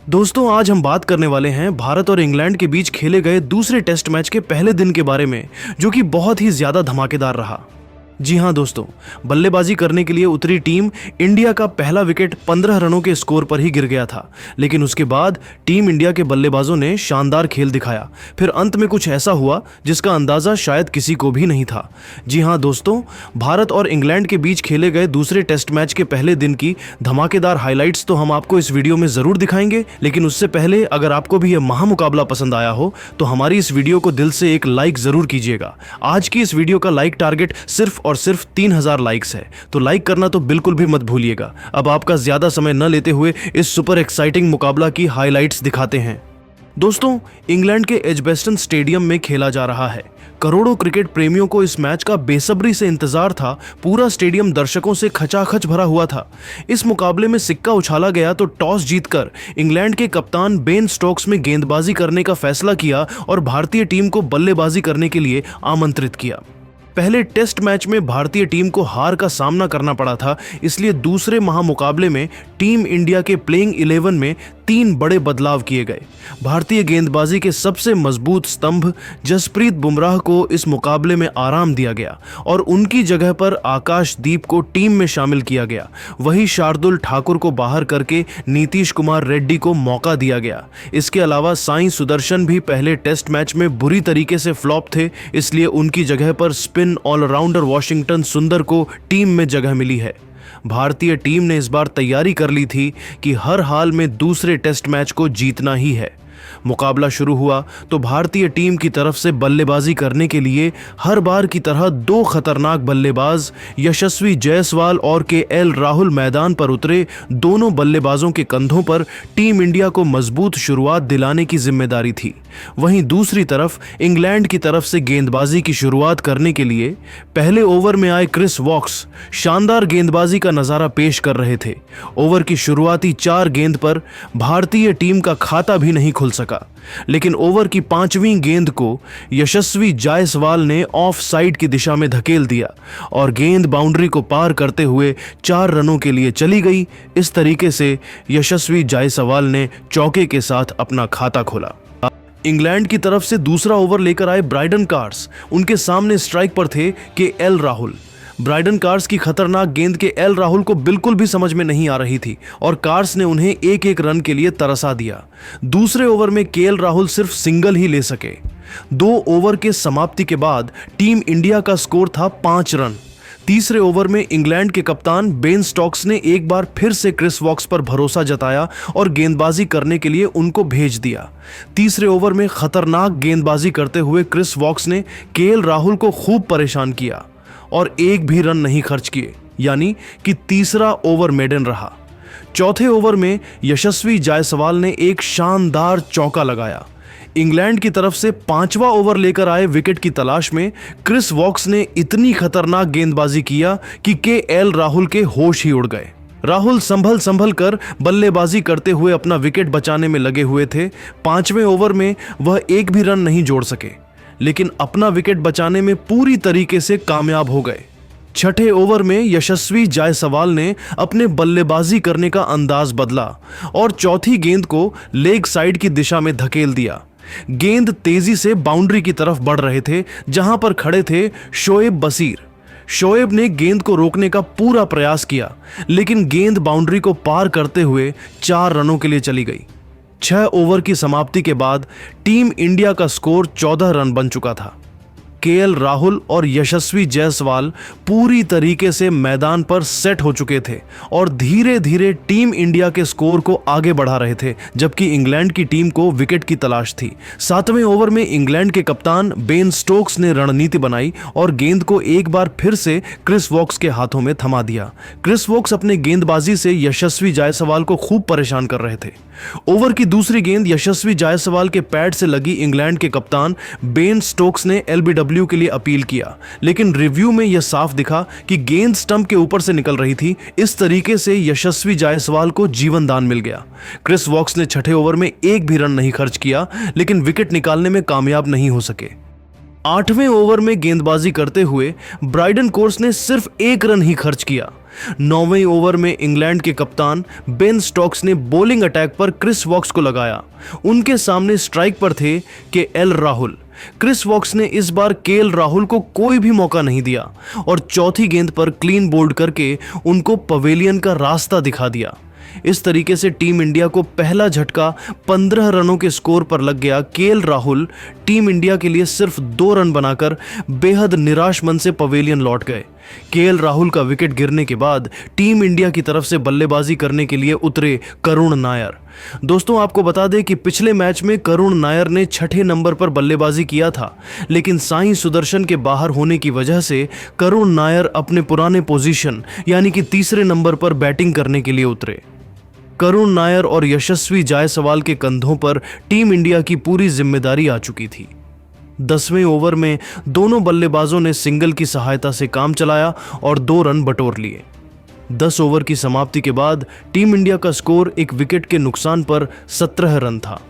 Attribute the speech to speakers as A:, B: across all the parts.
A: दोस्तों आज हम बात करने वाले हैं भारत और इंग्लैंड के बीच खेले गए दूसरे टेस्ट मैच के पहले दिन के बारे में, जो कि बहुत ही ज्यादा धमाकेदार रहा। जी हां दोस्तों, बल्लेबाजी करने के लिए उतरी टीम इंडिया का पहला विकेट 15 रनों के स्कोर पर ही गिर गया था, लेकिन उसके बाद टीम इंडिया के बल्लेबाजों ने शानदार खेल दिखाया। फिर अंत में कुछ ऐसा हुआ जिसका अंदाजा शायद किसी को भी नहीं था। जी हां दोस्तों, भारत और इंग्लैंड के बीच खेले गए दूसरे टेस्ट मैच के पहले दिन की धमाकेदार हाईलाइट्स तो हम आपको इस वीडियो में जरूर दिखाएंगे, लेकिन उससे पहले अगर आपको भी यह महामुकाबला पसंद आया हो तो हमारी इस वीडियो को दिल से एक लाइक जरूर कीजिएगा। आज की इस वीडियो का लाइक टारगेट सिर्फ और सिर्फ 3000 लाइक्स है, तो लाइक करना तो बिल्कुल भी मत भूलिएगा। अब आपका ज्यादा समय न लेते हुए इस सुपर एक्साइटिंग मुकाबला की हाइलाइट्स दिखाते हैं। दोस्तों, इंग्लैंड के एजबेस्टन स्टेडियम में खेला जा रहा है। करोड़ों क्रिकेट प्रेमियों को इस मैच का बेसब्री से इंतजार था। पूरा स्टेडियम दर्शकों से खचाखच भरा हुआ था। इस मुकाबले में सिक्का उछाला गया तो टॉस जीतकर इंग्लैंड के कप्तान बेन स्टोक्स ने गेंदबाजी करने का फैसला किया और भारतीय टीम को बल्लेबाजी करने के लिए आमंत्रित किया। पहले टेस्ट मैच में भारतीय टीम को हार का सामना करना पड़ा था, इसलिए दूसरे महामुकाबले में टीम इंडिया के प्लेइंग 11 में 3 बड़े बदलाव किए गए। भारतीय गेंदबाजी के सबसे मजबूत स्तंभ जसप्रीत बुमराह को इस मुकाबले में आराम दिया गया और उनकी जगह पर आकाशदीप को टीम में शामिल किया गया। वहीं शार्दुल ठाकुर को बाहर करके नीतीश कुमार रेड्डी को मौका दिया गया। इसके अलावा साई सुदर्शन भी पहले टेस्ट मैच में बुरी तरीके से फ्लॉप थे, इसलिए उनकी जगह पर स्पिन ऑलराउंडर वाशिंगटन सुंदर को टीम में जगह मिली है। भारतीय टीम ने इस बार तैयारी कर ली थी कि हर हाल में दूसरे टेस्ट मैच को जीतना ही है। मुकाबला शुरू हुआ तो भारतीय टीम की तरफ से बल्लेबाजी करने के लिए हर बार की तरह 2 खतरनाक बल्लेबाज यशस्वी जायसवाल और केएल राहुल मैदान पर उतरे। दोनों बल्लेबाजों के कंधों पर टीम इंडिया को मजबूत शुरुआत दिलाने की जिम्मेदारी थी। वहीं दूसरी तरफ इंग्लैंड की तरफ से गेंदबाजी की शुरुआत करने के लिए पहले ओवर में आए क्रिस वॉक्स शानदार गेंदबाजी का नजारा पेश कर रहे थे। ओवर की शुरुआती 4 गेंद पर भारतीय टीम का खाता भी नहीं खुल सका, लेकिन ओवर की 5वीं गेंद को यशस्वी जायसवाल ने ऑफ साइड की दिशा में धकेल दिया और गेंद बाउंड्री को पार करते हुए 4 रनों के लिए चली गई। इस तरीके से यशस्वी जायसवाल ने चौके के साथ अपना खाता खोला। इंग्लैंड की तरफ से दूसरा ओवर लेकर आए ब्राइडन कार्स। उनके सामने स्ट्राइक पर थे केएल राहुल। ब्राइडन कार्स की खतरनाक गेंद के एल राहुल को बिल्कुल भी समझ में नहीं आ रही थी और कार्स ने उन्हें एक रन के लिए तरसा दिया। दूसरे ओवर में केएल राहुल सिर्फ सिंगल ही ले सके। 2 ओवर के समाप्ति के बाद टीम इंडिया का स्कोर था 5 रन। तीसरे ओवर में इंग्लैंड के कप्तान बेन स्टोक्स ने एक बार फिर से क्रिस वॉक्स पर भरोसा जताया और गेंदबाजी करने के लिए उनको भेज दिया। तीसरे ओवर में खतरनाक गेंदबाजी करते हुए क्रिस वॉक्स ने केएल राहुल को खूब परेशान किया और एक भी रन नहीं खर्च किए, यानी कि तीसरा ओवर मेडन रहा। चौथे ओवर में यशस्वी जायसवाल ने एक शानदार चौका लगाया। इंग्लैंड की तरफ से 5वां ओवर लेकर आए विकेट की तलाश में क्रिस वॉक्स ने इतनी खतरनाक गेंदबाजी किया कि केएल राहुल के होश ही उड़ गए। राहुल संभल कर बल्लेबाजी करते हुए अपना विकेट बचाने में लगे हुए थे। 5वें ओवर में वह एक भी रन नहीं जोड़ सके, लेकिन अपना विकेट बचाने में पूरी तरीके से कामयाब हो गए। 6ठे ओवर में यशस्वी जायसवाल ने अपने बल्लेबाजी करने का अंदाज बदला और चौथी गेंद को लेग साइड की दिशा में धकेल दिया। गेंद तेजी से बाउंड्री की तरफ बढ़ रहे थे, जहां पर खड़े थे शोएब बशीर। शोएब ने गेंद को रोकने का पूरा प्रयास किया, लेकिन गेंद बाउंड्री को पार करते हुए 4 रनों के लिए चली गई। 6 ओवर की समाप्ति के बाद टीम इंडिया का स्कोर 14 रन बन चुका था। केएल राहुल और यशस्वी जायसवाल पूरी तरीके से मैदान पर सेट हो चुके थे और धीरे धीरे टीम इंडिया के स्कोर को आगे बढ़ा रहे थे, जबकि इंग्लैंड की टीम को विकेट की तलाश थी। 7वें ओवर में इंग्लैंड के कप्तान बेन स्टोक्स ने रणनीति बनाई और गेंद को एक बार फिर से क्रिस वॉक्स के हाथों में थमा दिया। क्रिस वॉक्स अपने गेंदबाजी से यशस्वी जायसवाल को खूब परेशान कर रहे थे। ओवर की दूसरी गेंद यशस्वी जायसवाल के पैड से लगी। इंग्लैंड के कप्तान बेन स्टोक्स ने एलबीडब्ल्यू के लिए अपील किया, लेकिन रिव्यू में यह साफ दिखा कि गेंद स्टंप के ऊपर से निकल रही थी। इस तरीके से यशस्वी जायसवाल को जीवन दान मिल गया। क्रिस वॉक्स ने 6ठे ओवर में एक भी रन नहीं खर्च किया, लेकिन विकेट निकालने में कामयाब नहीं हो सके। 8वें ओवर में गेंदबाजी करते हुए ब्राइडन कोर्स ने सिर्फ 1 रन ही खर्च किया, 9वें ओवर में इंग्लैंड के कप्तान बेन स्टोक्स ने बॉलिंग अटैक पर क्रिस वॉक्स को लगाया। उनके सामने स्ट्राइक पर थे केएल राहुल। क्रिस वॉक्स ने इस बार केएल राहुल को कोई भी मौका नहीं दिया और चौथी गेंद पर क्लीन बोल्ड करके उनको पवेलियन का रास्ता दिखा दिया। इस तरीके से टीम इंडिया को पहला झटका 15 रनों के स्कोर पर लग गया। केएल राहुल टीम इंडिया के लिए सिर्फ 2 रन बनाकर बेहद निराश मन से पवेलियन लौट गए। केएल राहुल का विकेट गिरने के बाद टीम इंडिया की तरफ से बल्लेबाजी करने के लिए उतरे करुण नायर। दोस्तों, आपको बता दें कि पिछले मैच में करुण नायर ने 6ठे नंबर पर बल्लेबाजी किया था, लेकिन साई सुदर्शन के बाहर होने की वजह से करुण नायर अपने पुराने पोजीशन यानी कि तीसरे नंबर पर बैटिंग करने के लिए उतरे। करुण नायर और यशस्वी जायसवाल के कंधों पर टीम इंडिया की पूरी जिम्मेदारी आ चुकी थी। 10वें ओवर में दोनों बल्लेबाजों ने सिंगल की सहायता से काम चलाया और 2 रन बटोर लिए। 10 ओवर की समाप्ति के बाद टीम इंडिया का स्कोर एक विकेट के नुकसान पर 17 रन था।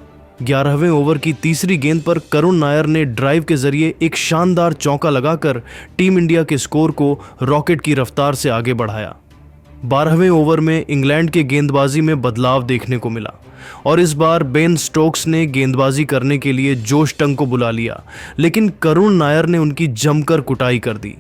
A: 11वें ओवर की तीसरी गेंद पर करुण नायर ने ड्राइव के जरिए एक शानदार चौका लगाकर टीम इंडिया के स्कोर को रॉकेट की रफ्तार से आगे बढ़ाया। 12वें ओवर में इंग्लैंड के गेंदबाजी में बदलाव देखने को मिला और इस बार बेन स्टोक्स ने गेंदबाजी करने के लिए जोश टंग को बुला लिया, लेकिन करुण नायर ने उनकी जमकर कुटाई कर दी।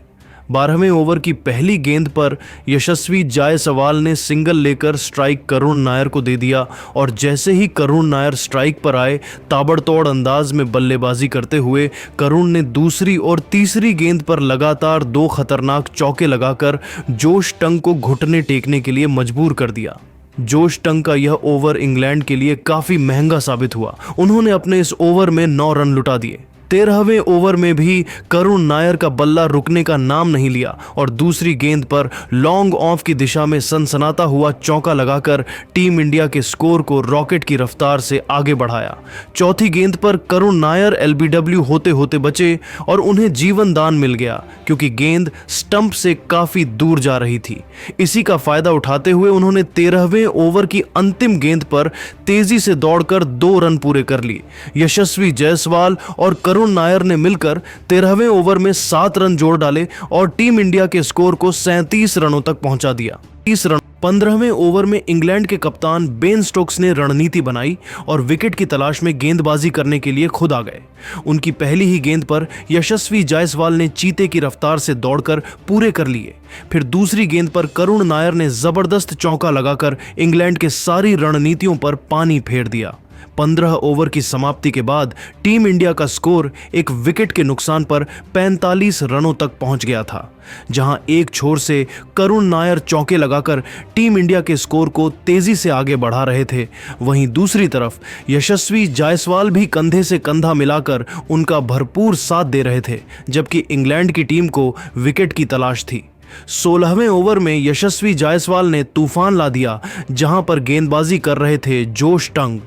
A: 12वें ओवर की पहली गेंद पर यशस्वी जायसवाल ने सिंगल लेकर स्ट्राइक करुण नायर को दे दिया और जैसे ही करुण नायर स्ट्राइक पर आए, ताबड़तोड़ अंदाज में बल्लेबाजी करते हुए करुण ने दूसरी और तीसरी गेंद पर लगातार 2 खतरनाक चौके लगाकर जोश टंग को घुटने टेकने के लिए मजबूर कर दिया। जोश टंग का यह ओवर इंग्लैंड के लिए काफी महंगा साबित हुआ। उन्होंने अपने इस ओवर में 9 रन लुटा दिए। 13वें ओवर में भी करुण नायर का बल्ला रुकने का नाम नहीं लिया और दूसरी गेंद पर लॉन्ग ऑफ की दिशा में सनसनाता हुआ चौका लगाकर टीम इंडिया के स्कोर को रॉकेट की रफ्तार से आगे बढ़ाया। चौथी गेंद पर करुण नायर एलबीडब्ल्यू होते होते बचे और उन्हें जीवन दान मिल गया क्योंकि गेंद स्टंप से काफी दूर जा रही थी। इसी का फायदा उठाते हुए उन्होंने 13वें ओवर की अंतिम गेंद पर तेजी से दौड़कर 2 रन पूरे कर लिए। यशस्वी जायसवाल और करुण नायर ने मिलकर 13वें ओवर में 7 रन जोड़ डाले और टीम इंडिया के स्कोर को 37 रनों तक पहुंचा दिया। 30 रन 15वें ओवर में इंग्लैंड के कप्तान बेन स्टोक्स ने रणनीति बनाई और विकेट की तलाश में गेंदबाजी करने के लिए खुद आ गए। उनकी पहली ही गेंद पर यशस्वी जायसवाल ने चीते की रफ्तार से दौड़कर पूरे कर लिए। फिर दूसरी गेंद पर करुण नायर ने जबरदस्त चौका लगाकर इंग्लैंड के सारी रणनीतियों पर पानी फेर दिया। 15 ओवर की समाप्ति के बाद टीम इंडिया का स्कोर एक विकेट के नुकसान पर 45 रनों तक पहुंच गया था, जहां एक छोर से करुण नायर चौके लगाकर टीम इंडिया के स्कोर को तेजी से आगे बढ़ा रहे थे, वहीं दूसरी तरफ यशस्वी जायसवाल भी कंधे से कंधा मिलाकर उनका भरपूर साथ दे रहे थे, जबकि इंग्लैंड की टीम को विकेट की तलाश थी। 16वें ओवर में यशस्वी जायसवाल ने तूफान ला दिया, जहां पर गेंदबाजी कर रहे थे जोश टंग।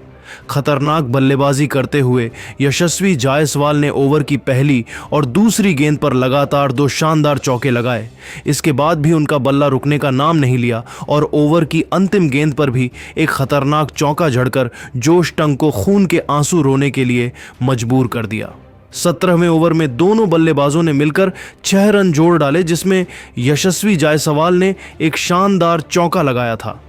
A: खतरनाक बल्लेबाजी करते हुए यशस्वी जायसवाल ने ओवर की पहली और दूसरी गेंद पर लगातार 2 शानदार चौके लगाए। इसके बाद भी उनका बल्ला रुकने का नाम नहीं लिया और ओवर की अंतिम गेंद पर भी एक खतरनाक चौका झड़कर जोश टंग को खून के आंसू रोने के लिए मजबूर कर दिया। 17वें ओवर में दोनों बल्लेबाजों ने मिलकर 6 रन जोड़ डाले, जिसमें यशस्वी जायसवाल ने एक शानदार चौका लगाया था।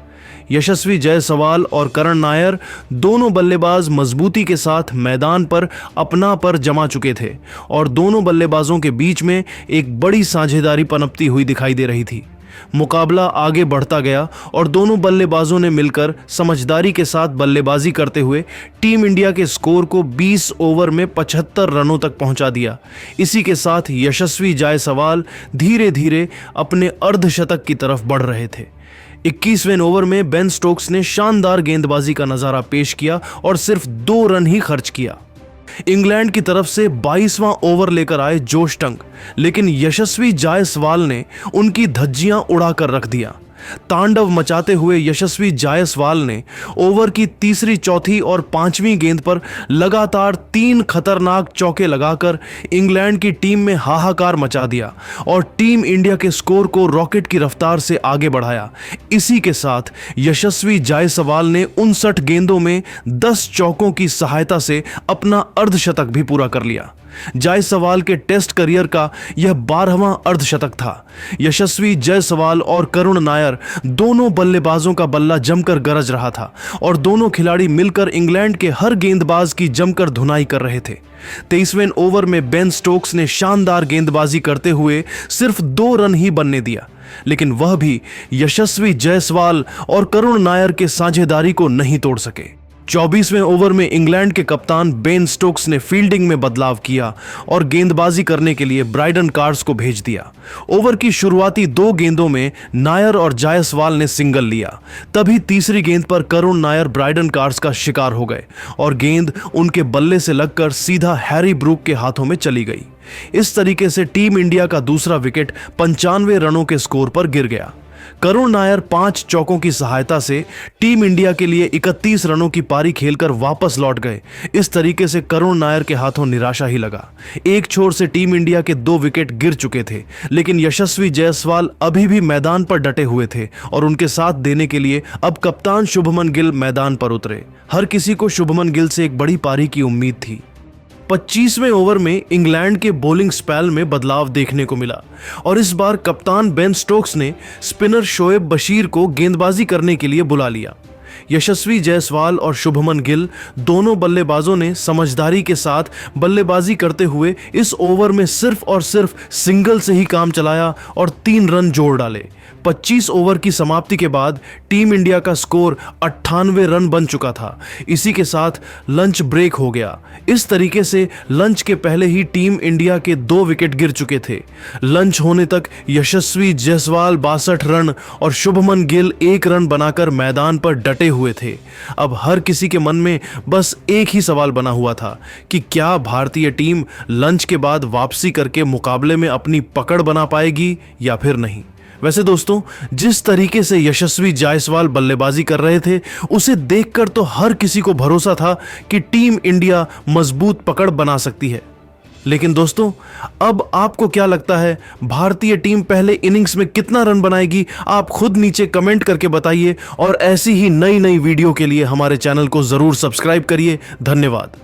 A: यशस्वी जायसवाल और करुण नायर दोनों बल्लेबाज मजबूती के साथ मैदान पर अपना पर जमा चुके थे और दोनों बल्लेबाजों के बीच में एक बड़ी साझेदारी पनपती हुई दिखाई दे रही थी। मुकाबला आगे बढ़ता गया और दोनों बल्लेबाजों ने मिलकर समझदारी के साथ बल्लेबाजी करते हुए टीम इंडिया के स्कोर को 20 ओवर में 75 रनों तक पहुंचा दिया। इसी के साथ यशस्वी जायसवाल धीरे धीरे अपने अर्धशतक की तरफ बढ़ रहे थे। 21वें ओवर में बेन स्टोक्स ने शानदार गेंदबाजी का नजारा पेश किया और सिर्फ 2 रन ही खर्च किया। इंग्लैंड की तरफ से 22वां ओवर लेकर आए जोश टंग, लेकिन यशस्वी जायसवाल ने उनकी धज्जियां उड़ाकर रख दिया। तांडव मचाते हुए यशस्वी जायसवाल ने ओवर की तीसरी, चौथी और 5वीं गेंद पर लगातार 3 खतरनाक चौके लगाकर इंग्लैंड की टीम में हाहाकार मचा दिया और टीम इंडिया के स्कोर को रॉकेट की रफ्तार से आगे बढ़ाया। इसी के साथ यशस्वी जायसवाल ने 59 गेंदों में 10 चौकों की सहायता से अपना अर्धशतक भी पूरा कर लिया। जायसवाल के टेस्ट करियर का यह 12वां अर्धशतक था। यशस्वी जायसवाल और करुण नायर दोनों बल्लेबाजों का बल्ला जमकर गरज रहा था और दोनों खिलाड़ी मिलकर इंग्लैंड के हर गेंदबाज की जमकर धुनाई कर रहे थे। 23वें ओवर में बेन स्टोक्स ने शानदार गेंदबाजी करते हुए सिर्फ 2 रन ही बनने दिया, लेकिन वह भी यशस्वी जायसवाल और करुण नायर के साझेदारी को नहीं तोड़ सके। 24वें ओवर में इंग्लैंड के कप्तान बेन स्टोक्स ने फील्डिंग में बदलाव किया और गेंदबाजी करने के लिए ब्राइडन कार्स को भेज दिया। ओवर की शुरुआती 2 गेंदों में नायर और जायसवाल ने सिंगल लिया। तभी तीसरी गेंद पर करुण नायर ब्राइडन कार्स का शिकार हो गए और गेंद उनके बल्ले से लगकर सीधा हैरी ब्रूक के हाथों में चली गई। इस तरीके से टीम इंडिया का दूसरा विकेट 95 रनों के स्कोर पर गिर गया। करुण नायर 5 चौकों की सहायता से टीम इंडिया के लिए 31 रनों की पारी खेलकर वापस लौट गए। इस तरीके से करुण नायर के हाथों निराशा ही लगा। एक छोर से टीम इंडिया के 2 विकेट गिर चुके थे, लेकिन यशस्वी जायसवाल अभी भी मैदान पर डटे हुए थे और उनके साथ देने के लिए अब कप्तान शुभमन गिल मैदान पर उतरे। हर किसी को शुभमन गिल से एक बड़ी पारी की उम्मीद थी। 25वें ओवर में इंग्लैंड के बॉलिंग स्पेल में बदलाव देखने को मिला और इस बार कप्तान बेन स्टोक्स ने स्पिनर शोएब बशीर को गेंदबाजी करने के लिए बुला लिया। यशस्वी जायसवाल और शुभमन गिल दोनों बल्लेबाजों ने समझदारी के साथ बल्लेबाजी करते हुए इस ओवर में सिर्फ और सिर्फ सिंगल से ही काम चलाया और 3 रन जोड़ डाले। 25 ओवर की समाप्ति के बाद टीम इंडिया का स्कोर 98 रन बन चुका था। इसी के साथ लंच ब्रेक हो गया। इस तरीके से लंच के पहले ही टीम इंडिया के 2 विकेट गिर चुके थे। लंच होने तक यशस्वी जायसवाल 62 रन और शुभमन गिल 1 रन बनाकर मैदान पर डटे हुए थे। अब हर किसी के मन में बस एक ही सवाल बना हुआ था कि क्या भारतीय टीम लंच के बाद वापसी करके मुकाबले में अपनी पकड़ बना पाएगी या फिर नहीं। वैसे दोस्तों, जिस तरीके से यशस्वी जायसवाल बल्लेबाजी कर रहे थे उसे देखकर तो हर किसी को भरोसा था कि टीम इंडिया मजबूत पकड़ बना सकती है। लेकिन दोस्तों, अब आपको क्या लगता है, भारतीय टीम पहले इनिंग्स में कितना रन बनाएगी? आप खुद नीचे कमेंट करके बताइए और ऐसी ही नई नई वीडियो के लिए हमारे चैनल को जरूर सब्सक्राइब करिए। धन्यवाद।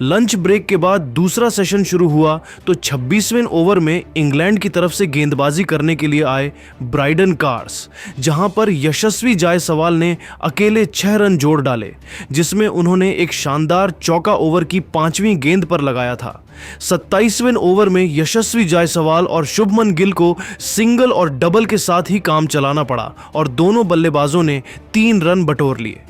A: लंच ब्रेक के बाद दूसरा सेशन शुरू हुआ तो 26वें ओवर में इंग्लैंड की तरफ से गेंदबाजी करने के लिए आए ब्राइडन कार्स, जहां पर यशस्वी जायसवाल ने अकेले 6 रन जोड़ डाले, जिसमें उन्होंने एक शानदार चौका ओवर की 5वीं गेंद पर लगाया था। 27वें ओवर में यशस्वी जायसवाल और शुभमन गिल को सिंगल और डबल के साथ ही काम चलाना पड़ा और दोनों बल्लेबाजों ने 3 रन बटोर लिए।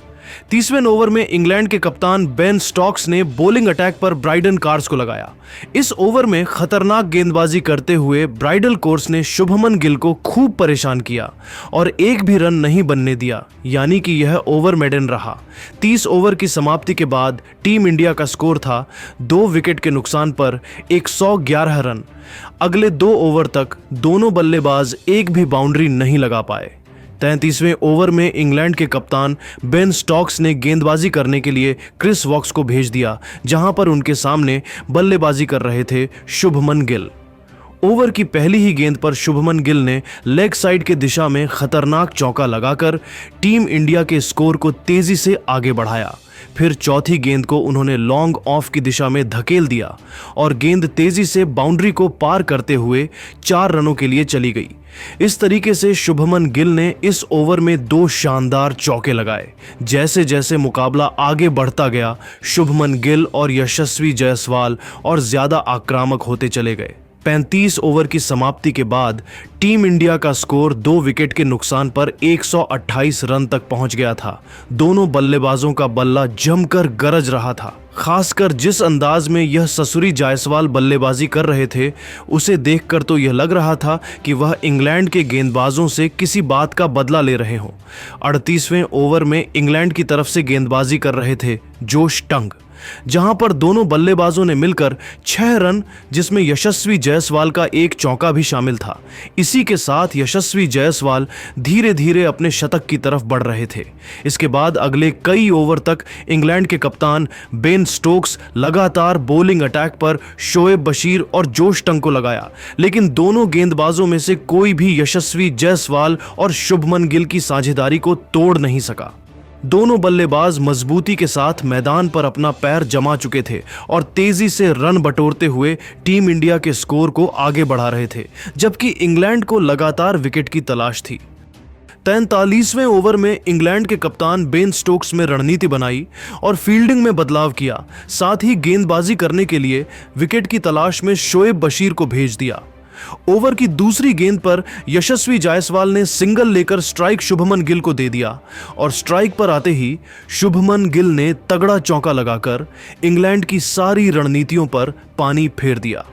A: 30वें ओवर में इंग्लैंड के कप्तान बेन स्टोक्स ने बॉलिंग अटैक पर ब्राइडन कार्स को लगाया। इस ओवर में खतरनाक गेंदबाजी करते हुए ब्राइडन कोर्स ने शुभमन गिल को खूब परेशान किया और एक भी रन नहीं बनने दिया, यानी कि यह ओवर मेडन रहा। 30 ओवर की समाप्ति के बाद टीम इंडिया का स्कोर था 2 विकेट के नुकसान पर 111 रन। अगले 2 ओवर तक दोनों बल्लेबाज एक भी बाउंड्री नहीं लगा पाए। 33वें ओवर में इंग्लैंड के कप्तान बेन स्टोक्स ने गेंदबाजी करने के लिए क्रिस वॉक्स को भेज दिया, जहां पर उनके सामने बल्लेबाजी कर रहे थे शुभमन गिल। ओवर की पहली ही गेंद पर शुभमन गिल ने लेग साइड के दिशा में खतरनाक चौका लगाकर टीम इंडिया के स्कोर को तेजी से आगे बढ़ाया। फिर चौथी गेंद को उन्होंने लॉन्ग ऑफ की दिशा में धकेल दिया और गेंद तेजी से बाउंड्री को पार करते हुए 4 रनों के लिए चली गई। इस तरीके से शुभमन गिल ने इस ओवर में 2 शानदार चौके लगाए। जैसे जैसे मुकाबला आगे बढ़ता गया, शुभमन गिल और यशस्वी जायसवाल और ज्यादा आक्रामक होते चले गए। 35 ओवर की समाप्ति के बाद टीम इंडिया का स्कोर 2 विकेट के नुकसान पर 128 रन तक पहुंच गया था। दोनों बल्लेबाजों का बल्ला जमकर गरज रहा था। खासकर जिस अंदाज में यह ससुरी जायसवाल बल्लेबाजी कर रहे थे, उसे देखकर तो यह लग रहा था कि वह इंग्लैंड के गेंदबाजों से किसी बात का बदला ले रहे हों। 38वें ओवर में इंग्लैंड की तरफ से गेंदबाजी कर रहे थे जोश टंग, जहां पर दोनों बल्लेबाजों ने मिलकर 6 रन, जिसमें यशस्वी जायसवाल का एक चौका भी शामिल था। इसी के साथ यशस्वी जायसवाल धीरे धीरे अपने शतक की तरफ बढ़ रहे थे। इसके बाद अगले कई ओवर तक इंग्लैंड के कप्तान बेन स्टोक्स लगातार बॉलिंग अटैक पर शोएब बशीर और जोश टंग को लगाया, लेकिन दोनों गेंदबाजों में से कोई भी यशस्वी जायसवाल और शुभमन गिल की साझेदारी को तोड़ नहीं सका। दोनों बल्लेबाज मजबूती के साथ मैदान पर अपना पैर जमा चुके थे और तेजी से रन बटोरते हुए टीम इंडिया के स्कोर को आगे बढ़ा रहे थे, जबकि इंग्लैंड को लगातार विकेट की तलाश थी। 43वें ओवर में इंग्लैंड के कप्तान बेन स्टोक्स में रणनीति बनाई और फील्डिंग में बदलाव किया। साथ ही गेंदबाजी करने के लिए विकेट की तलाश में शोएब बशीर को भेज दिया। ओवर की दूसरी गेंद पर यशस्वी जायसवाल ने सिंगल लेकर स्ट्राइक शुभमन गिल को दे दिया और स्ट्राइक पर आते ही शुभमन गिल ने तगड़ा चौका लगाकर इंग्लैंड की सारी रणनीतियों पर पानी फेर दिया।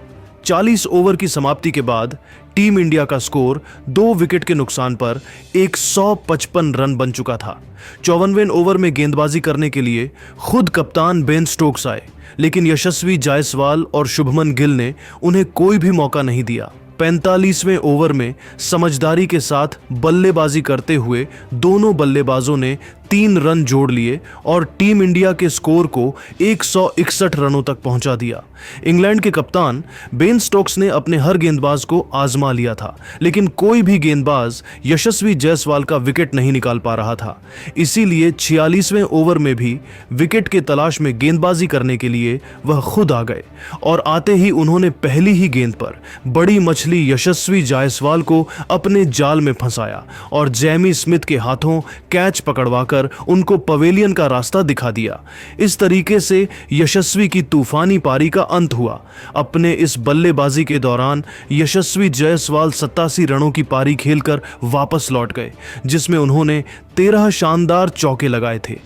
A: 40 ओवर की समाप्ति के बाद टीम इंडिया का स्कोर 2 विकेट के नुकसान पर 155 रन बन चुका था। 54वें ओवर में गेंदबाजी करने के लिए खुद कप्तान बेन स्टोक्स आए, लेकिन यशस्वी जायसवाल और शुभमन गिल ने उन्हें कोई भी मौका नहीं दिया। 45वें ओवर में समझदारी के साथ बल्लेबाजी करते हुए दोनों बल्लेबाजों ने 3 रन जोड़ लिए और टीम इंडिया के स्कोर को 161 रनों तक पहुंचा दिया। इंग्लैंड के कप्तान बेन स्टोक्स ने अपने हर गेंदबाज को आजमा लिया था, लेकिन कोई भी गेंदबाज यशस्वी जायसवाल का विकेट नहीं निकाल पा रहा था। इसीलिए 46वें ओवर में भी विकेट के तलाश में गेंदबाजी करने के लिए वह खुद आ गए और आते ही उन्होंने पहली ही गेंद पर बड़ी मछली यशस्वी जायसवाल को अपने जाल में फंसाया और जैमी स्मिथ के हाथों कैच पकड़वाकर उनको पवेलियन का रास्ता दिखा दिया। इस तरीके से यशस्वी की तूफानी पारी का अंत हुआ। अपने इस बल्लेबाजी के दौरान यशस्वी जायसवाल 87 रनों की पारी खेलकर वापस लौट गए, जिसमें उन्होंने 13 शानदार चौके लगाए थे।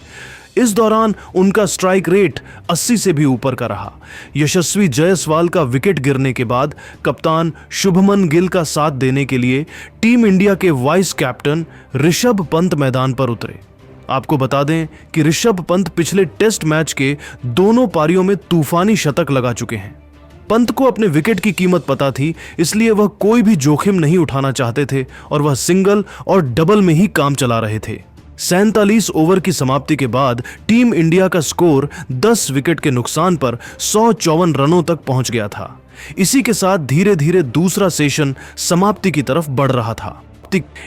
A: इस दौरान उनका स्ट्राइक रेट 80 से भी ऊपर का रहा। यशस्वी जायसवाल का विकेट गिरने के बाद कप्तान शुभमन गिल का साथ देने के लिए टीम इंडिया के वाइस कैप्टन ऋषभ पंत मैदान पर उतरे। आपको बता दें कि ऋषभ पंत पिछले टेस्ट मैच के दोनों पारियों में तूफानी शतक लगा चुके हैं। पंत को अपने विकेट की कीमत पता थी, इसलिए वह कोई भी जोखिम नहीं उठाना चाहते थे और वह सिंगल और डबल में ही काम चला रहे थे। 47 ओवर की समाप्ति के बाद टीम इंडिया का स्कोर 10 विकेट के नुकसान पर 154 रनों तक पहुंच गया था। इसी के साथ धीरे धीरे दूसरा सेशन समाप्ति की तरफ बढ़ रहा था।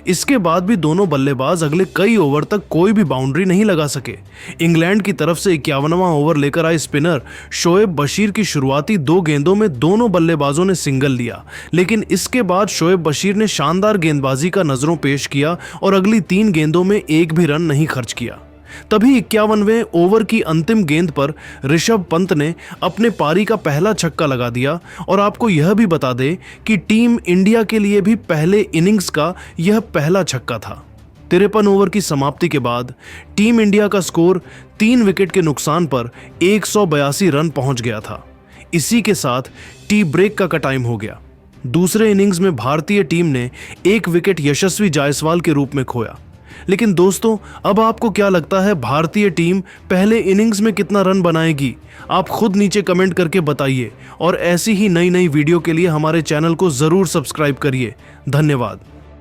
A: इसके बाद भी दोनों बल्लेबाज अगले कई ओवर तक कोई भी बाउंड्री नहीं लगा सके। इंग्लैंड की तरफ से 51वां ओवर लेकर आए स्पिनर शोएब बशीर की शुरुआती 2 गेंदों में दोनों बल्लेबाजों ने सिंगल लिया, लेकिन इसके बाद शोएब बशीर ने शानदार गेंदबाजी का नजरों पेश किया और अगली 3 गेंदों में एक भी रन नहीं खर्च किया। तभी 51वें ओवर की अंतिम गेंद पर ऋषभ पंत ने अपने पारी का पहला छक्का लगा दिया और आपको यह भी बता दें कि टीम इंडिया के लिए भी पहले इनिंग्स का यह पहला छक्का था। 53 ओवर की समाप्ति के बाद टीम इंडिया का स्कोर 3 विकेट के नुकसान पर 182 रन पहुंच गया था। इसी के साथ टी ब्रेक का टाइम हो गया। दूसरे इनिंग्स में भारतीय टीम ने 1 विकेट यशस्वी जायसवाल के रूप में खोया। लेकिन दोस्तों, अब आपको क्या लगता है भारतीय टीम पहले इनिंग्स में कितना रन बनाएगी? आप खुद नीचे कमेंट करके बताइए और ऐसी ही नई नई वीडियो के लिए हमारे चैनल को जरूर सब्सक्राइब करिए। धन्यवाद।